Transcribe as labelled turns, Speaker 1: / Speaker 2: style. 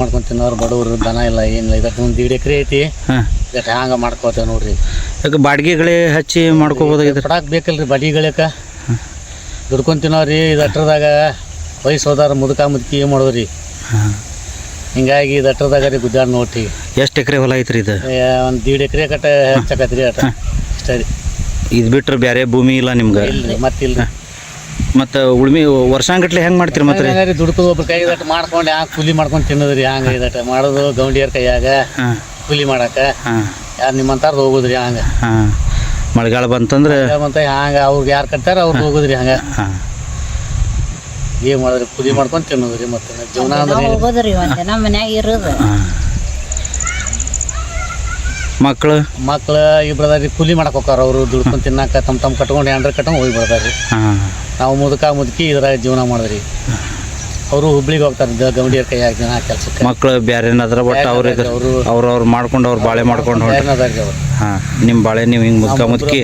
Speaker 1: ಮಾಡ್ಕೊಂಡ್ ತಿನ್ನೋರು ಬಡವರು ದನ ಇಲ್ಲ ಏನಿಲ್ಲ ಇದಕ್ಕೆ ಒಂದು 1.5 ಎಕರೆ ಐತಿ.
Speaker 2: ಹಾಂ
Speaker 1: ಇದಕ್ಕೆ ಹಂಗೆ ಮಾಡ್ಕೋತೇವೆ ನೋಡ್ರಿ.
Speaker 2: ಯಾಕೆ ಬಾಡಿಗೆಗಳೇ ಹಚ್ಚಿ ಮಾಡ್ಕೋಬೋದಾಗಿದ್ರೆ
Speaker 1: ಪಡಾಕ್ ಬೇಕಲ್ರಿ ಬಡಿಗಳಕ್ಕೆ ದುಡ್ಕೊಂಡ್ ತಿನ್ನೋರಿ. ಇದು ಅಟ್ರದಾಗ ವಯಸ್ಸು ಹೋದಾರ ಮುದುಕಿ ಏನು ಮಾಡೋದ್ರಿ.
Speaker 2: ಹಾಂ
Speaker 1: ಹಿಂಗಾಗಿ ಇದು ಅಟ್ರದಾಗ ರೀ ಗುದ್ದಾಡ್ ನೋಡ್ರಿ.
Speaker 2: ಎಷ್ಟು ಎಕರೆ ಹೊಲ ಐತ್ರಿ ಇದು?
Speaker 1: ಒಂದು 1.5 ಎಕರೆ ಕಟ್ಟ ಹೆಚ್ಚಾಕತ್ರಿ ಅಟ ಅಷ್ಟೇ ರೀ.
Speaker 2: ಇದು ಬಿಟ್ರೆ ಬೇರೆ ಭೂಮಿ ಇಲ್ಲ ನಿಮ್ಗೆ?
Speaker 1: ಇಲ್ರಿ ಮತ್ತಿಲ್ರಿ.
Speaker 2: ಮತ್ತು ಉಳ್ಮಿ ವರ್ಷಾಂಗಟ್ಲೆ ಹೆಂಗೆ ಮಾಡ್ತೀರಿ ಮತ್ತೆ ರೀ?
Speaker 1: ಹಂಗಾರಿ ದುಡ್ಕೋದು ಒಬ್ರು ಕೈ ಇದಟ್ಟು ಮಾಡ್ಕೊಂಡು ಹ್ಯಾಂಗೆ ಕೂಲಿ ಮಾಡ್ಕೊಂಡು ತಿನ್ನೋದ್ರಿ. ಹಂಗೆ ಇದಟ್ಟು ಮಾಡೋದು ಗೌಂಡಿಯರ್ ಕೈಯಾಗ
Speaker 2: ಹಾಂ
Speaker 1: ಕೂಲಿ ಮಾಡಕ್ಕೆ.
Speaker 2: ಹಾಂ
Speaker 1: ಯಾರು ನಿಮ್ಮಂತಾರ್ದು ಹೋಗುದ್ರಿ ಹಂಗೆ.
Speaker 2: ಹಾಂ ಮಳೆಗಾಲ ಬಂತಂದ್ರೆ
Speaker 1: ಮತ್ತೆ ಹಂಗೆ ಅವ್ರಿಗೆ ಯಾರು ಕಟ್ಟಾರ ಅವ್ರಿಗೆ ಹೋಗುದ್ರಿ ಹಂಗೆ.
Speaker 2: ಹಾಂ
Speaker 1: ಏನು ಮಾಡಿದ್ರಿ ಕೂಲಿ ಮಾಡ್ಕೊಂಡು ತಿನ್ನೋದ್ರಿ. ಮತ್ತೆ ಜೀವನ ಅಂದ್ರೆ
Speaker 3: ಹೋಗೋದ್ರಿ ಒಂದ್ ನಮ್ಮ ಮನ್ಯಾಗ ಇರೋದು.
Speaker 2: ಹಾಂ ಮಕ್ಕಳು
Speaker 1: ಇಬ್ರು ಅದಾರಿ ಕೂಲಿ ಮಾಡಕ್ಕೆ ಹೋಗಾರ. ಅವರು ದುಡ್ಕೊಂಡು ತಿನ್ನಾಕ ತಮ್ಮ ಕಟ್ಕೊಂಡು ಹ್ಯಾಂಡ್ರ ಕಟ್ಕೊಂಡು ಹೋಗಿ ಬರ್ತಾರ್ರಿ.
Speaker 2: ಹಾಂ
Speaker 1: ನಾವು ಮುದುಕಿ ಇದ್ರಾಗ ಜೀವನ ಮಾಡಿದ್ರಿ. ಅವರು ಹುಬ್ಳಿಗೆ ಹೋಗ್ತಾರೆ ಗೌಂಡಿಯರ್ ಕೈಯಾಗ ಜನ ಕೆಲಸಕ್ಕೆ.
Speaker 2: ಮಕ್ಕಳು ಬೇರೆ ಏನಾದ್ರ ಒಟ್ಟು ಅವ್ರಿಗೆ ಅವ್ರು ಮಾಡ್ಕೊಂಡು ಅವ್ರು ಬಾಳೆ ಮಾಡ್ಕೊಂಡು ಹೊಂಟ್ರಿ.
Speaker 1: ಅದಾರಿ ಅವ್ರು.
Speaker 2: ಹಾಂ ನಿಮ್ಮ ಬಾಳೆ ನೀವು ಹಿಂಗೆ ಮುದುಕಿ